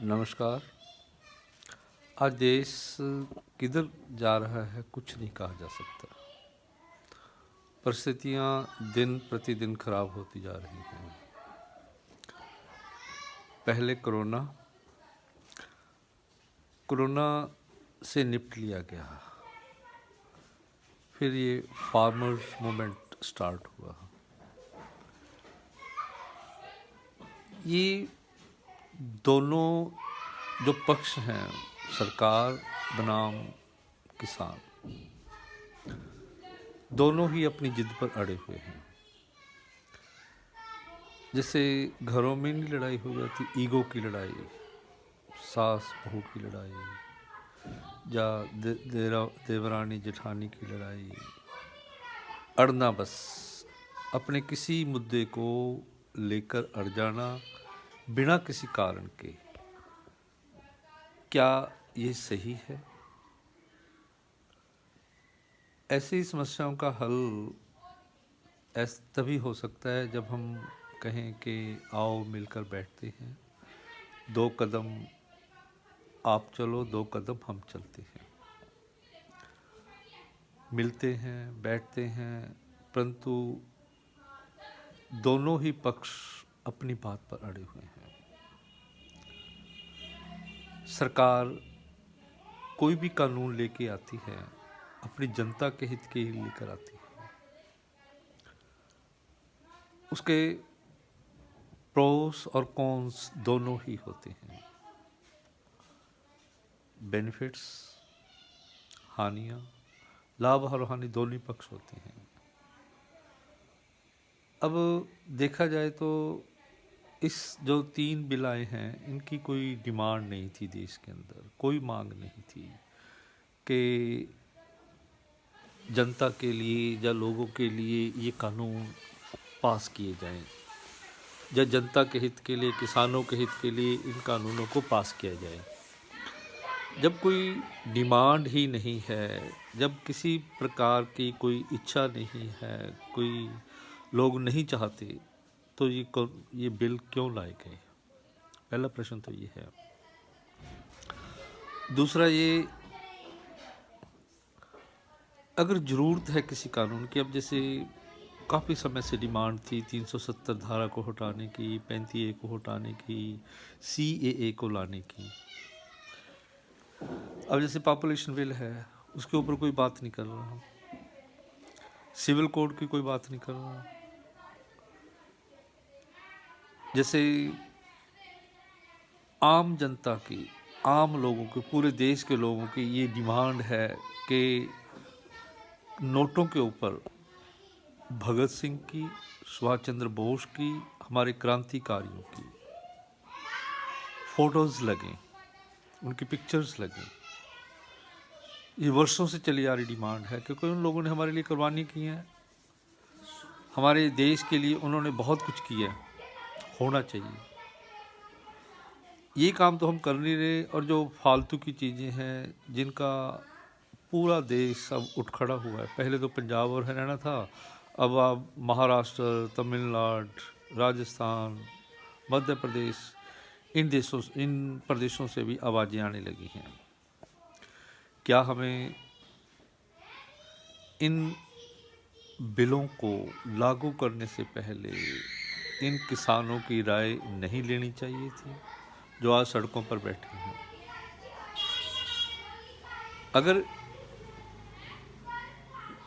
नमस्कार। आज देश किधर जा रहा है कुछ नहीं कहा जा सकता। परिस्थितियां दिन प्रतिदिन खराब होती जा रही हैं। पहले कोरोना से निपट लिया गया, फिर ये फार्मर्स मूवमेंट स्टार्ट हुआ। ये दोनों जो पक्ष हैं, सरकार बनाम किसान, दोनों ही अपनी जिद पर अड़े हुए हैं। जैसे घरों में नहीं लड़ाई हो जाती, ईगो की लड़ाई, सास बहू की लड़ाई, या देवरानी जेठानी की लड़ाई, अड़ना, बस अपने किसी मुद्दे को लेकर अड़ जाना बिना किसी कारण के। क्या ये सही है? ऐसी समस्याओं का हल तभी हो सकता है जब हम कहें कि आओ मिलकर बैठते हैं, 2 कदम आप चलो, 2 कदम हम चलते हैं, मिलते हैं, बैठते हैं, परंतु दोनों ही पक्ष अपनी बात पर अड़े हुए हैं। सरकार कोई भी कानून लेके आती है, अपनी जनता के हित के लिए लेकर आती है। उसके प्रोस और कॉन्स दोनों ही होते हैं, बेनिफिट्स, हानियाँ, लाभ और हानि दोनों ही पक्ष होते हैं। अब देखा जाए तो इस जो 3 बिल आए हैं, इनकी कोई डिमांड नहीं थी देश के अंदर, कोई मांग नहीं थी कि जनता के लिए या लोगों के लिए ये कानून पास किए जाएं, या जनता के हित के लिए, किसानों के हित के लिए इन कानूनों को पास किया जाए। जब कोई डिमांड ही नहीं है, जब किसी प्रकार की कोई इच्छा नहीं है, कोई लोग नहीं चाहते, तो ये बिल क्यों लाए गए? पहला प्रश्न तो ये है। दूसरा, ये अगर ज़रूरत है किसी कानून की, अब जैसे काफ़ी समय से डिमांड थी 370 धारा को हटाने की, 35A को हटाने की, CAA को लाने की। अब जैसे पॉपुलेशन बिल है, उसके ऊपर कोई बात नहीं कर रहा, सिविल कोड की कोई बात नहीं कर रहा। जैसे आम जनता की, आम लोगों की, पूरे देश के लोगों की ये डिमांड है कि नोटों के ऊपर भगत सिंह की, सुभाष चंद्र बोस की, हमारे क्रांतिकारियों की फोटोज़ लगें, उनकी पिक्चर्स लगें। ये वर्षों से चली आ रही डिमांड है, क्योंकि उन लोगों ने हमारे लिए कुर्बानी की है, हमारे देश के लिए उन्होंने बहुत कुछ किया, होना चाहिए। ये काम तो हम कर नहीं रहे, और जो फालतू की चीज़ें हैं जिनका पूरा देश अब उठ खड़ा हुआ है, पहले तो पंजाब और हरियाणा था, अब आप महाराष्ट्र, तमिलनाडु, राजस्थान, मध्य प्रदेश, इन प्रदेशों से भी आवाज़ें आने लगी हैं। क्या हमें इन बिलों को लागू करने से पहले इन किसानों की राय नहीं लेनी चाहिए थी जो आज सड़कों पर बैठे हैं? अगर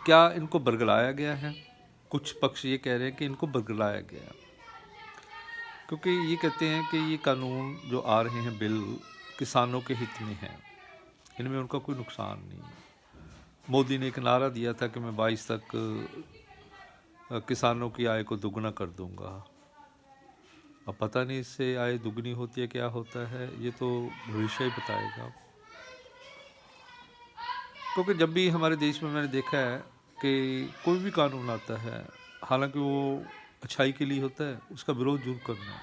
क्या इनको बरगलाया गया है? कुछ पक्ष ये कह रहे हैं कि इनको बरगलाया गया, क्योंकि ये कहते हैं कि ये कानून जो आ रहे हैं बिल किसानों के हित में हैं, इनमें उनका कोई नुकसान नहीं। मोदी ने एक नारा दिया था कि मैं 22 तक किसानों की आय को दुगना कर दूंगा। अब पता नहीं इससे आय दुगनी होती है क्या होता है, ये तो भविष्य ही बताएगा। क्योंकि जब भी हमारे देश में मैंने देखा है कि कोई भी कानून आता है, हालांकि वो अच्छाई के लिए होता है, उसका विरोध जरूर करना है।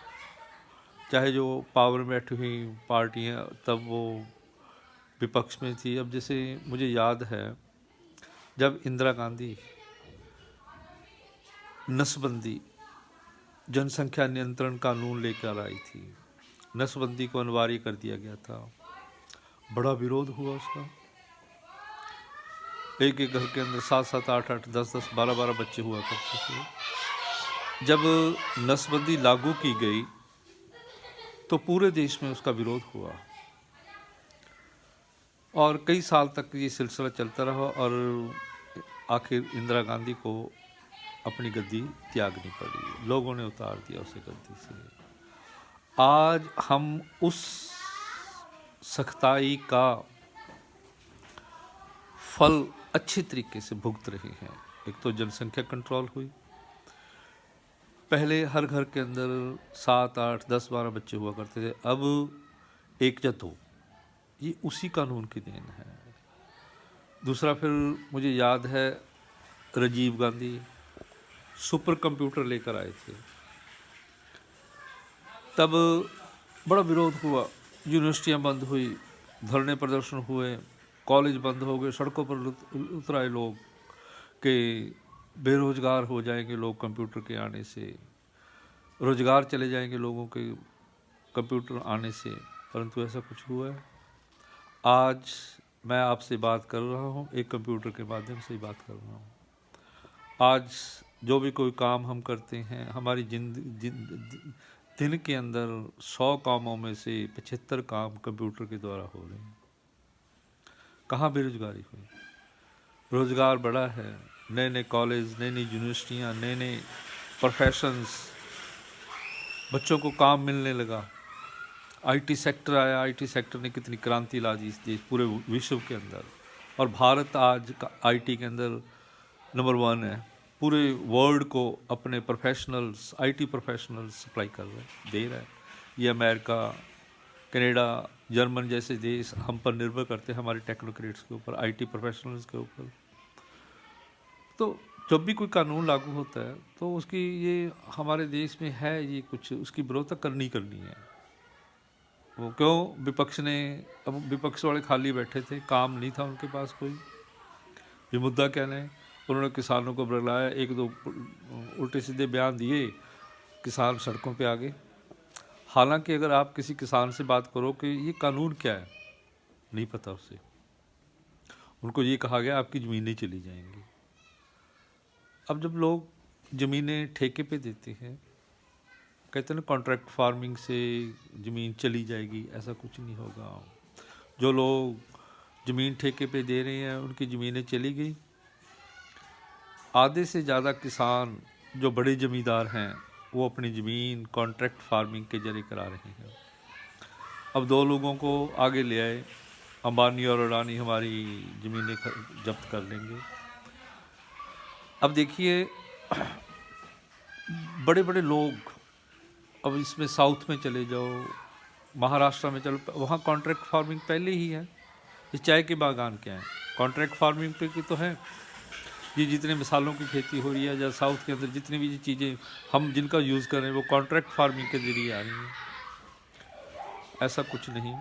चाहे जो पावर में बैठी हुई पार्टियाँ तब वो विपक्ष में थी। अब जैसे मुझे याद है जब इंदिरा गांधी नसबंदी, जनसंख्या नियंत्रण कानून लेकर आई थी नसबंदी को अनिवार्य कर दिया गया था। बड़ा विरोध हुआ उसका। एक एक घर के अंदर 7-7, 8-8, 10-10, 12-12 बच्चे हुआ करते थे। जब नसबंदी लागू की गई तो पूरे देश में उसका विरोध हुआ और कई साल तक ये सिलसिला चलता रहा और आखिर इंदिरा गांधी को अपनी गद्दी त्यागनी पड़ी। लोगों ने उतार दिया उसे गद्दी से। आज हम उस सख्ताई का फल अच्छे तरीके से भुगत रहे हैं। एक तो जनसंख्या कंट्रोल हुई। पहले हर घर के अंदर 7, 8, 10, 12 बच्चे हुआ करते थे, अब 1 या 2। ये उसी कानून की देन है। दूसरा, फिर मुझे याद है राजीव गांधी सुपर कंप्यूटर लेकर आए थे, तब बड़ा विरोध हुआ, यूनिवर्सिटियां बंद हुई, धरने प्रदर्शन हुए, कॉलेज बंद हो गए, सड़कों पर उतर आए लोग कि बेरोजगार हो जाएंगे लोग कंप्यूटर के आने से, रोजगार चले जाएंगे लोगों के कंप्यूटर आने से। परंतु ऐसा कुछ हुआ है? आज मैं आपसे बात कर रहा हूँ, एक कंप्यूटर के माध्यम से ही बात कर रहा हूँ। आज जो भी कोई काम हम करते हैं, हमारी दिन के अंदर 100 कामों में से 75 काम कंप्यूटर के द्वारा हो रहे हैं। कहाँ बेरोजगारी हुई? रोजगार बढ़ा है। नए नए कॉलेज, नई नई यूनिवर्सिटियाँ, नए नए प्रोफेशंस, बच्चों को काम मिलने लगा। आईटी सेक्टर आया। आईटी सेक्टर ने कितनी क्रांति ला दी इस देश पूरे विश्व के अंदर, और भारत आज का आईटी के अंदर नंबर 1 है। पूरे वर्ल्ड को अपने प्रोफेशनल्स, आईटी प्रोफेशनल्स सप्लाई कर रहे हैं, दे रहा है। ये अमेरिका, कनाडा, जर्मन जैसे देश हम पर निर्भर करते हैं, हमारे टेक्नोक्रेट्स के ऊपर, आईटी प्रोफेशनल्स के ऊपर। तो जब भी कोई कानून लागू होता है तो उसकी, ये हमारे देश में है, ये कुछ उसकी विरोधता करनी है। वो क्यों? विपक्ष ने, अब विपक्ष वाले खाली बैठे थे, काम नहीं था उनके पास कोई। ये मुद्दा क्या है? उन्होंने किसानों को बुलाया, 1-2 उल्टे सीधे बयान दिए, किसान सड़कों पे आ गए। हालांकि अगर आप किसी किसान से बात करो कि ये कानून क्या है, नहीं पता उसे। उनको ये कहा गया आपकी ज़मीनें चली जाएंगी। अब जब लोग ज़मीनें ठेके पे देते हैं, कहते हैं ना कॉन्ट्रैक्ट फार्मिंग से ज़मीन चली जाएगी, ऐसा कुछ नहीं होगा। जो लोग ज़मीन ठेके पे दे रहे हैं उनकी ज़मीनें चली गई। आधे से ज़्यादा किसान जो बड़े ज़मींदार हैं वो अपनी ज़मीन कॉन्ट्रैक्ट फार्मिंग के जरिए करा रहे हैं। अब 2 लोगों को आगे ले आए, अंबानी और अडानी हमारी ज़मीनें जब्त कर लेंगे। अब देखिए बड़े बड़े लोग, अब इसमें साउथ में चले जाओ, महाराष्ट्र में चलो, वहाँ कॉन्ट्रैक्ट फार्मिंग पहले ही है। ये चाय के बागान क्या है, कॉन्ट्रैक्ट फार्मिंग पे की तो है। ये जितने मिसालों की खेती हो रही है या साउथ के अंदर जितनी भी चीज़ें हम जिनका यूज़ कर रहे हैं वो कॉन्ट्रैक्ट फार्मिंग के जरिए आ रही हैं। ऐसा कुछ नहीं।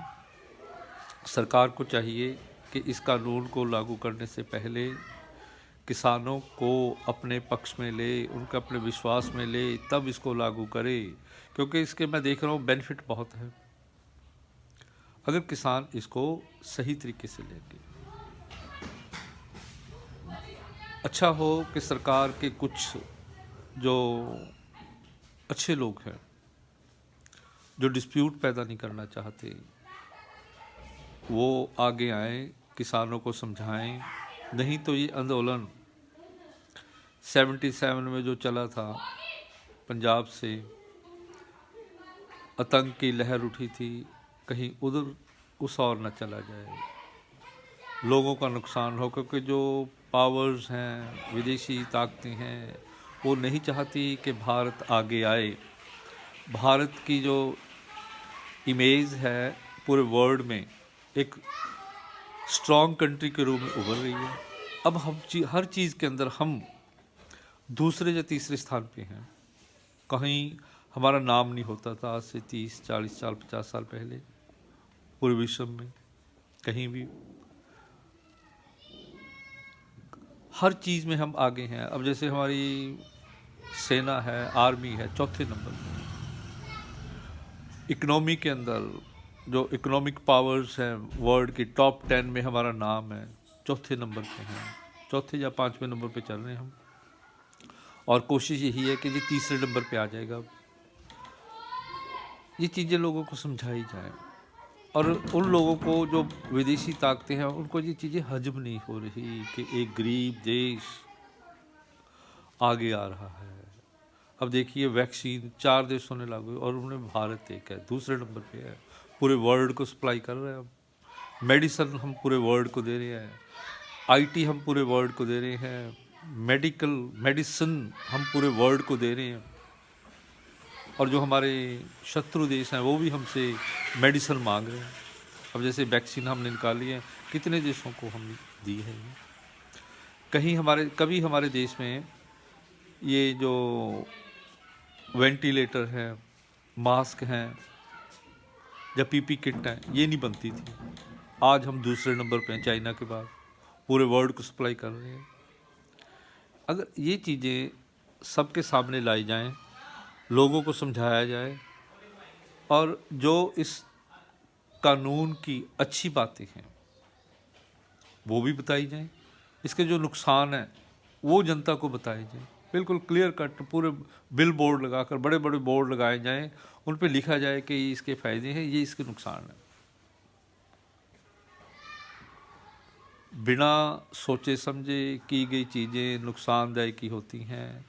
सरकार को चाहिए कि इस कानून को लागू करने से पहले किसानों को अपने पक्ष में ले, उनका अपने विश्वास में ले, तब इसको लागू करे, क्योंकि इसके मैं देख रहा हूँ बेनिफिट बहुत है अगर किसान इसको सही तरीके से लेंगे। अच्छा हो कि सरकार के कुछ जो अच्छे लोग हैं जो डिस्प्यूट पैदा नहीं करना चाहते, वो आगे आए, किसानों को समझाएं। नहीं तो ये आंदोलन 77 में जो चला था, पंजाब से आतंक की लहर उठी थी, कहीं उधर उस और न चला जाए, लोगों का नुकसान हो। क्योंकि जो पावर्स हैं, विदेशी ताकतें हैं, वो नहीं चाहती कि भारत आगे आए। भारत की जो इमेज है पूरे वर्ल्ड में एक स्ट्रॉन्ग कंट्री के रूप में उभर रही है। अब हम हर चीज़ के अंदर हम दूसरे या तीसरे स्थान पे हैं। कहीं हमारा नाम नहीं होता था आज से 30, 40 साल, 50 साल पहले पूरे विश्व में कहीं भी। हर चीज़ में हम आगे हैं। अब जैसे हमारी सेना है, आर्मी है, 4थे नंबर पर। इकोनॉमी के अंदर जो इकोनॉमिक पावर्स हैं वर्ल्ड की टॉप 10 में हमारा नाम है, चौथे नंबर पे हैं, चौथे या पाँचवें नंबर पे चल रहे हैं हम, और कोशिश यही है कि ये तीसरे नंबर पे आ जाएगा। ये चीज़ें लोगों को समझाई जाए, और उन लोगों को जो विदेशी ताकतें हैं उनको ये चीज़ें हजम नहीं हो रही कि एक गरीब देश आगे आ रहा है। अब देखिए वैक्सीन 4 देशों ने लागू, और उन्हें भारत एक है, दूसरे नंबर पे है, पूरे वर्ल्ड को सप्लाई कर रहे हैं हम। मेडिसन हम पूरे वर्ल्ड को दे रहे हैं, आईटी हम पूरे वर्ल्ड को दे रहे हैं, मेडिसिन हम पूरे वर्ल्ड को दे रहे हैं, और जो हमारे शत्रु देश हैं वो भी हमसे मेडिसिन मांग रहे हैं। अब जैसे वैक्सीन हमने निकाली है, कितने देशों को हम दी है। कभी हमारे देश में ये जो वेंटिलेटर हैं, मास्क हैं या पीपी किट हैं, ये नहीं बनती थी। आज हम दूसरे नंबर पे हैं चाइना के बाद, पूरे वर्ल्ड को सप्लाई कर रहे हैं। अगर ये चीज़ें सबके सामने लाई जाएं, लोगों को समझाया जाए, और जो इस कानून की अच्छी बातें हैं वो भी बताई जाएं, इसके जो नुकसान हैं वो जनता को बताए जाएं, बिल्कुल क्लियर कट पूरे बिल बोर्ड लगाकर, बड़े बड़े बोर्ड लगाए जाएं, उन पे लिखा जाए कि ये इसके फ़ायदे हैं, ये इसके नुकसान हैं। बिना सोचे समझे की गई चीज़ें नुकसानदायक ही होती हैं,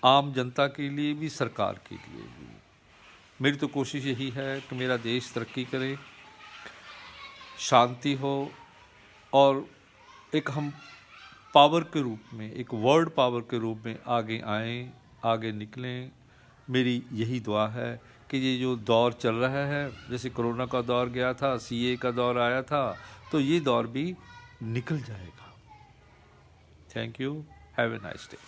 आम जनता के लिए भी, सरकार के लिए भी। मेरी तो कोशिश यही है कि मेरा देश तरक्की करे, शांति हो, और एक हम पावर के रूप में, एक वर्ल्ड पावर के रूप में आगे आएं, आगे निकलें। मेरी यही दुआ है कि ये जो दौर चल रहा है, जैसे कोरोना का दौर गया था, सीए का दौर आया था, तो ये दौर भी निकल जाएगा। Thank you, have a nice day.